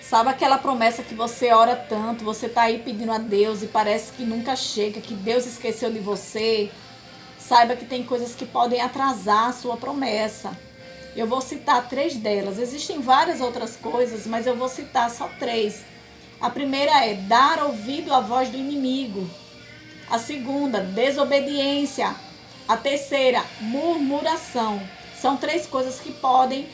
Sabe aquela promessa que você ora tanto, você está aí pedindo a Deus e parece que nunca chega, que Deus esqueceu de você? Saiba que tem coisas que podem atrasar a sua promessa. Eu vou citar 3 delas. Existem várias outras coisas, mas eu vou citar só 3. A primeira é dar ouvido à voz do inimigo. A segunda, desobediência. A terceira, murmuração. São 3 coisas que podem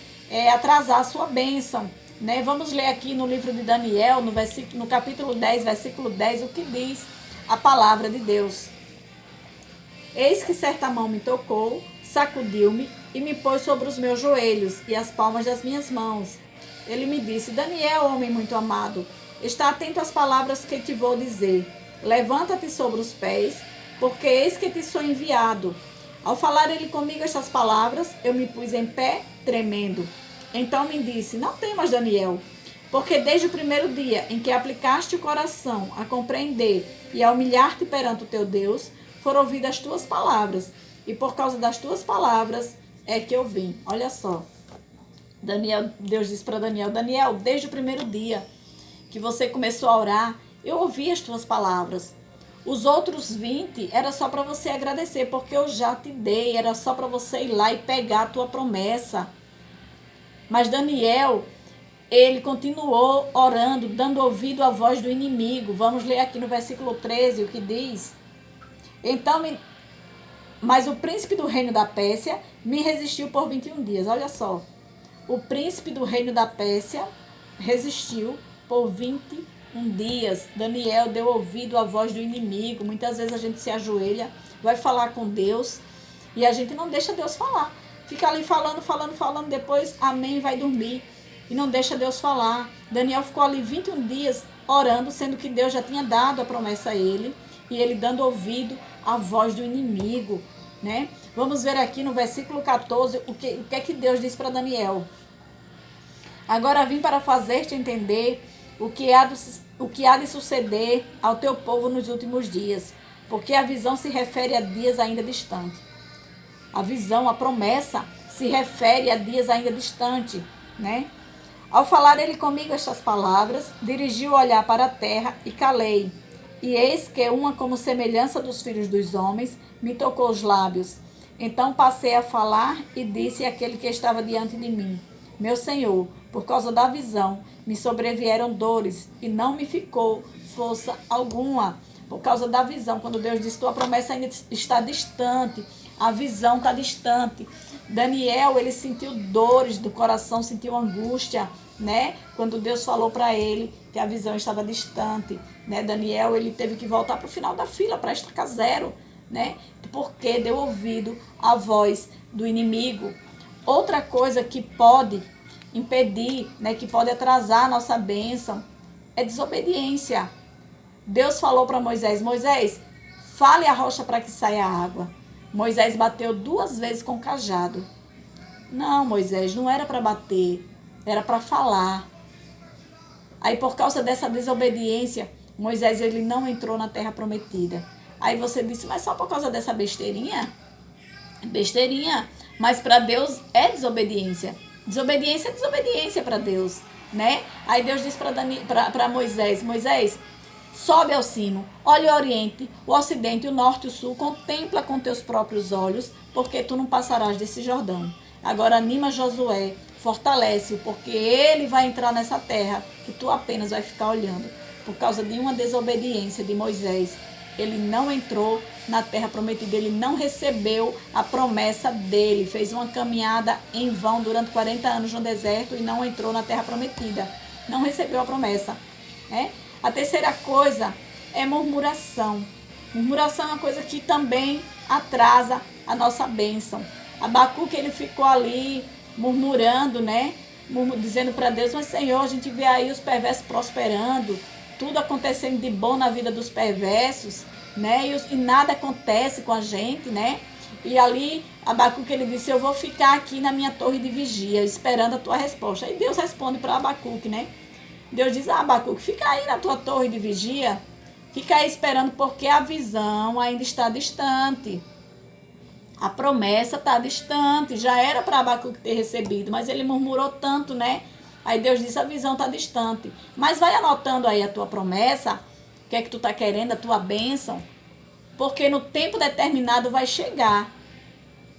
atrasar a sua bênção. Né? Vamos ler aqui no livro de Daniel, no capítulo 10, versículo 10, o que diz a palavra de Deus. Eis que certa mão me tocou, sacudiu-me e me pôs sobre os meus joelhos e as palmas das minhas mãos. Ele me disse: Daniel, homem muito amado, está atento às palavras que te vou dizer. Levanta-te sobre os pés, porque eis que te sou enviado. Ao falar ele comigo estas palavras, eu me pus em pé, tremendo. Então me disse: não temas, Daniel, porque desde o primeiro dia em que aplicaste o coração a compreender e a humilhar-te perante o teu Deus, foram ouvidas as tuas palavras, e por causa das tuas palavras é que eu vim. Olha só, Deus disse para Daniel: Daniel, desde o primeiro dia que você começou a orar, eu ouvi as tuas palavras. Os outros 20 era só para você agradecer, porque eu já te dei, era só para você ir lá e pegar a tua promessa. Mas Daniel, ele continuou orando, dando ouvido à voz do inimigo. Vamos ler aqui no versículo 13 o que diz. Mas o príncipe do reino da Pérsia me resistiu por 21 dias. Olha só. O príncipe do reino da Pérsia resistiu por 21 dias. Daniel deu ouvido à voz do inimigo. Muitas vezes a gente se ajoelha, vai falar com Deus e a gente não deixa Deus falar. Fica ali falando, depois amém, vai dormir. E não deixa Deus falar. Daniel ficou ali 21 dias orando, sendo que Deus já tinha dado a promessa a ele. E ele dando ouvido à voz do inimigo, né? Vamos ver aqui no versículo 14 o que é que Deus diz para Daniel. Agora vim para fazer-te entender o que há de suceder ao teu povo nos últimos dias, porque a visão se refere a dias ainda distantes. A visão, a promessa, se refere a dias ainda distantes, né? Ao falar ele comigo estas palavras, dirigiu o olhar para a terra e calei. E eis que uma como semelhança dos filhos dos homens me tocou os lábios. Então passei a falar e disse àquele que estava diante de mim: Meu Senhor, por causa da visão, me sobrevieram dores e não me ficou força alguma. Por causa da visão, quando Deus disse: tua promessa ainda está distante, a visão está distante. Daniel, ele sentiu dores do coração, sentiu angústia, né? Quando Deus falou para ele que a visão estava distante, né? Daniel, ele teve que voltar para o final da fila, para a estaca 0, né? Porque deu ouvido à voz do inimigo. Outra coisa que pode impedir, né? Que pode atrasar a nossa bênção é desobediência. Deus falou para Moisés: Moisés, fale a rocha para que saia água. Moisés bateu 2 vezes com o cajado. Não, Moisés, não era para bater, era para falar. Aí, por causa dessa desobediência, Moisés, ele não entrou na terra prometida. Aí você disse: mas só por causa dessa besteirinha? Besteirinha, mas para Deus é desobediência. Desobediência é desobediência para Deus, né? Aí Deus disse para Moisés: Moisés, sobe ao cimo, olha o oriente, o ocidente, o norte e o sul, contempla com teus próprios olhos, porque tu não passarás desse Jordão. Agora anima Josué, fortalece-o, porque ele vai entrar nessa terra que tu apenas vai ficar olhando. Por causa de uma desobediência de Moisés, ele não entrou na terra prometida, ele não recebeu a promessa dele, fez uma caminhada em vão durante 40 anos no deserto e não entrou na terra prometida, não recebeu a promessa, né? A terceira coisa é murmuração. Murmuração é uma coisa que também atrasa a nossa bênção. Abacuque, ele ficou ali murmurando, né? Dizendo para Deus: mas Senhor, a gente vê aí os perversos prosperando, tudo acontecendo de bom na vida dos perversos, né? E nada acontece com a gente, né? E ali, Abacuque, ele disse: eu vou ficar aqui na minha torre de vigia, esperando a tua resposta. Aí Deus responde para Abacuque, né? Deus diz: Abacuque, fica aí na tua torre de vigia, fica aí esperando, porque a visão ainda está distante. A promessa está distante, já era para Abacuque ter recebido, mas ele murmurou tanto, né? Aí Deus disse, a visão está distante. Mas vai anotando aí a tua promessa, o que é que tu está querendo, a tua bênção, porque no tempo determinado vai chegar.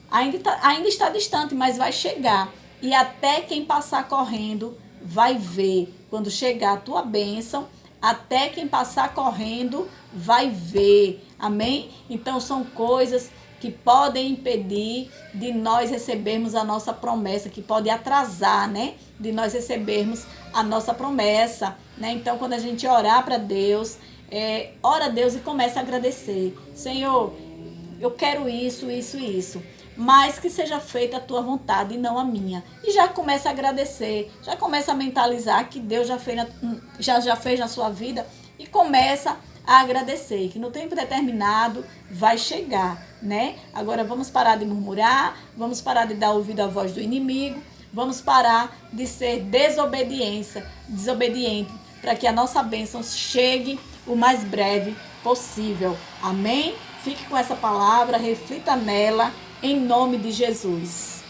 Ainda está distante, mas vai chegar. E até quem passar correndo vai ver. Quando chegar a tua bênção, até quem passar correndo vai ver. Amém? Então são coisas que podem impedir de nós recebermos a nossa promessa, que pode atrasar, né? De nós recebermos a nossa promessa, né? Então quando a gente orar para Deus, ora a Deus e começa a agradecer. Senhor, eu quero isso, isso e isso. Mas que seja feita a tua vontade e não a minha. E já começa a agradecer, já começa a mentalizar que Deus já fez na sua vida e começa a agradecer, que no tempo determinado vai chegar, né? Agora vamos parar de murmurar, vamos parar de dar ouvido à voz do inimigo, vamos parar de ser desobediente, para que a nossa bênção chegue o mais breve possível. Amém? Fique com essa palavra, reflita nela, em nome de Jesus.